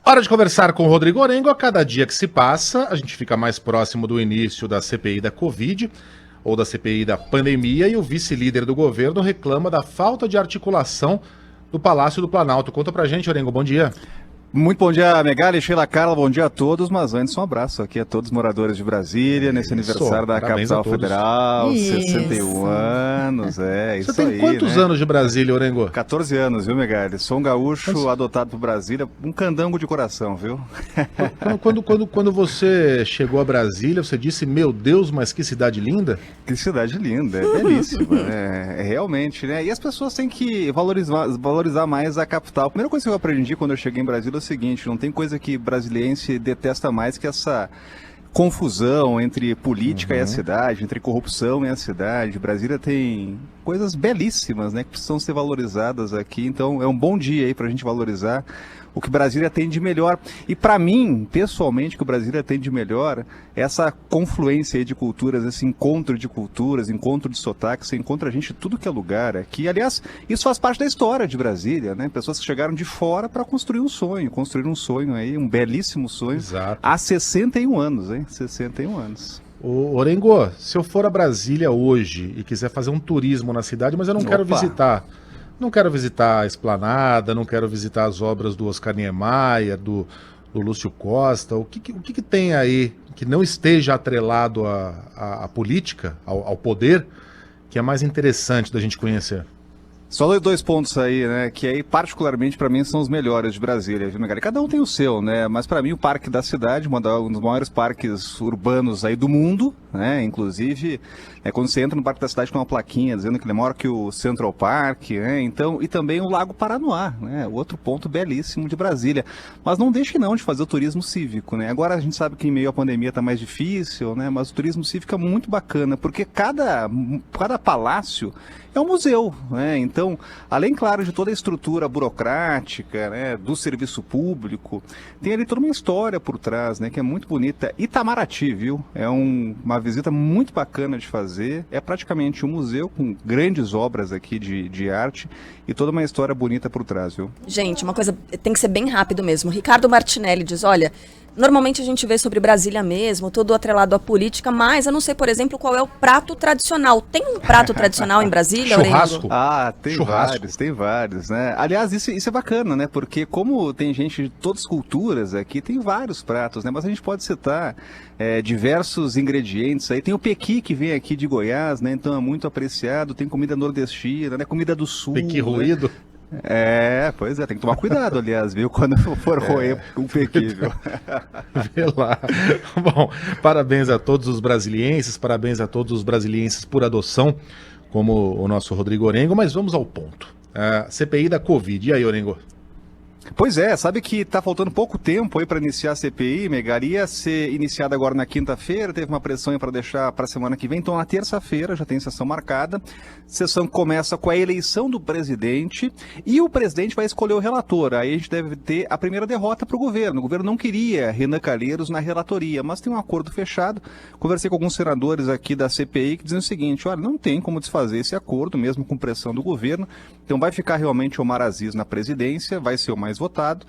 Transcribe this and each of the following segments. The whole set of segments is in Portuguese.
Hora de conversar com o Rodrigo Orengo. A cada dia que se passa, a gente fica mais próximo do início da CPI da Covid ou da CPI da pandemia, e o vice-líder do governo reclama da falta de articulação do Palácio do Planalto. Conta pra gente, Orengo, bom dia. Muito bom dia, Megali, Sheila, Carla, bom dia a todos, mas antes um abraço aqui a todos os moradores de Brasília, nesse aniversário da Capital Federal, 61 anos, isso aí. Você tem quantos anos de Brasília, Orengo? 14 anos, viu, Megali? Sou um gaúcho adotado por Brasília, um candango de coração, viu? Quando você chegou a Brasília, você disse, meu Deus, mas que cidade linda? Que cidade linda, é belíssima, realmente, né? E as pessoas têm que valorizar mais a capital. A primeira coisa que eu aprendi quando eu cheguei em Brasília é o seguinte: não tem coisa que brasiliense detesta mais que essa confusão entre política e a cidade, entre corrupção e a cidade. Brasília tem coisas belíssimas, né, que precisam ser valorizadas aqui, então é um bom dia aí pra gente valorizar o que Brasília tem de melhor. E para mim, pessoalmente, o que o Brasília tem de melhor é essa confluência aí de culturas, esse encontro de culturas, encontro de sotaques, você encontra gente de tudo que é lugar aqui. Aliás, isso faz parte da história de Brasília, né? Pessoas que chegaram de fora para construir um sonho aí, um belíssimo sonho. Exato. Há 61 anos, hein? 61 anos. Ô, Orengo, se eu for a Brasília hoje e quiser fazer um turismo na cidade, mas eu não quero visitar... Não quero visitar a Esplanada, não quero visitar as obras do Oscar Niemeyer, do Lúcio Costa. O que tem aí que não esteja atrelado à política, ao poder, que é mais interessante da gente conhecer? Só dois pontos aí, né, que aí particularmente para mim são os melhores de Brasília, viu, Megali? Cada um tem o seu, né, mas para mim o Parque da Cidade, um dos maiores parques urbanos aí do mundo, né, inclusive, quando você entra no Parque da Cidade tem uma plaquinha dizendo que ele é maior que o Central Park, né, então, e também o Lago Paranoá, né, outro ponto belíssimo de Brasília. Mas não deixe não de fazer o turismo cívico, né, agora a gente sabe que em meio à pandemia tá mais difícil, né, mas o turismo cívico é muito bacana, porque cada palácio é um museu, né? Então, além, claro, de toda a estrutura burocrática, né, do serviço público, tem ali toda uma história por trás, né, que é muito bonita. Itamaraty, viu? É uma visita muito bacana de fazer. É praticamente um museu com grandes obras aqui de arte e toda uma história bonita por trás, viu? Gente, uma coisa tem que ser bem rápido mesmo. Ricardo Martinelli diz, olha... Normalmente a gente vê sobre Brasília mesmo, todo atrelado à política, mas eu não sei, por exemplo, qual é o prato tradicional. Tem um prato tradicional em Brasília, Churrasco. Tem vários, né? Aliás, isso é bacana, né? Porque como tem gente de todas as culturas aqui, tem vários pratos, né? Mas a gente pode citar diversos ingredientes aí. Tem o pequi que vem aqui de Goiás, né? Então é muito apreciado. Tem comida nordestina, né? Comida do sul. Pequi ruído. Pois é, tem que tomar cuidado, aliás, viu, quando for roer um pequi, viu? Vê lá. Bom, parabéns a todos os brasilienses, parabéns a todos os brasilienses por adoção, como o nosso Rodrigo Orengo, mas vamos ao ponto. CPI da Covid, e aí, Orengo? Pois é, sabe que está faltando pouco tempo aí para iniciar a CPI, Megali, ia ser iniciada agora na quinta-feira, teve uma pressão para deixar para a semana que vem, então na terça-feira já tem sessão marcada. Sessão começa com a eleição do presidente e o presidente vai escolher o relator. Aí a gente deve ter a primeira derrota para o governo. O governo não queria Renan Calheiros na relatoria, mas tem um acordo fechado. Conversei com alguns senadores aqui da CPI que dizem o seguinte: olha, não tem como desfazer esse acordo, mesmo com pressão do governo. Então vai ficar realmente Omar Aziz na presidência, vai ser o mais votado.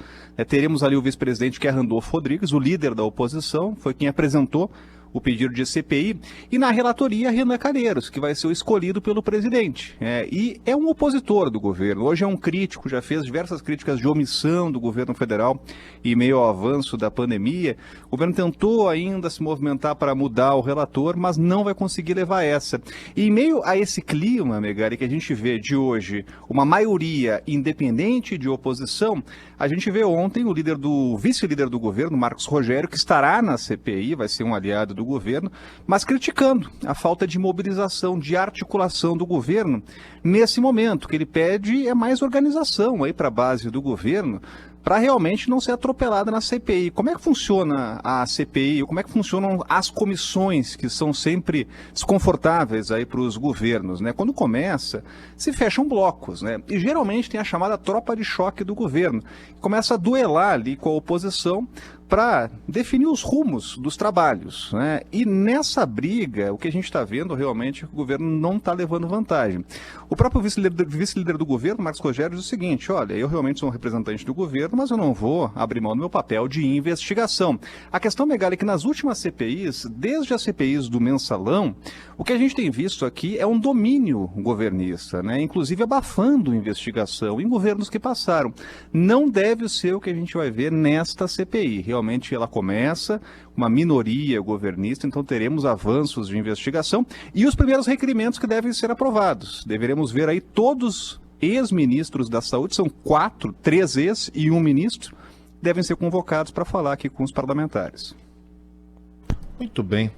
Teremos ali o vice-presidente, que é Randolfo Rodrigues, o líder da oposição, foi quem apresentou o pedido de CPI, e na relatoria Renan Calheiros, que vai ser o escolhido pelo presidente. E é um opositor do governo, hoje é um crítico, já fez diversas críticas de omissão do governo federal em meio ao avanço da pandemia. O governo tentou ainda se movimentar para mudar o relator, mas não vai conseguir levar essa. E em meio a esse clima, Megali, que a gente vê de hoje, uma maioria independente de oposição, a gente vê ontem o vice-líder do governo, Marcos Rogério, que estará na CPI, vai ser um aliado do governo, mas criticando a falta de mobilização, de articulação do governo nesse momento. O que ele pede é mais organização aí para a base do governo, para realmente não ser atropelada na CPI. Como é que funciona a CPI? Como é que funcionam as comissões, que são sempre desconfortáveis aí para os governos, né? Quando começa, se fecham blocos, né? E geralmente tem a chamada tropa de choque do governo, que começa a duelar ali com a oposição para definir os rumos dos trabalhos, né? E nessa briga, o que a gente está vendo realmente é que o governo não está levando vantagem. O próprio vice-líder do governo, Marcos Rogério, diz o seguinte: olha, eu realmente sou um representante do governo, mas eu não vou abrir mão do meu papel de investigação. A questão, Megali, é que nas últimas CPIs, desde as CPIs do Mensalão, o que a gente tem visto aqui é um domínio governista, né? Inclusive abafando investigação em governos que passaram. Não deve ser o que a gente vai ver nesta CPI. Realmente ela começa uma minoria governista, então teremos avanços de investigação e os primeiros requerimentos que devem ser aprovados. Deveremos ver aí todos ex-ministros da saúde, são 3 ex e 1 ministro, devem ser convocados para falar aqui com os parlamentares. Muito bem.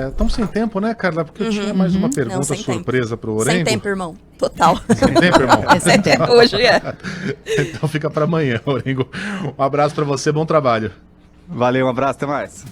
Estamos sem tempo, né, Carla? Porque eu tinha mais uma pergunta surpresa para o Orengo. Sem tempo, irmão. Total. Sem tempo, irmão? Sem tempo, hoje é. Então fica para amanhã, Orengo. Um abraço para você, bom trabalho. Valeu, um abraço, até mais.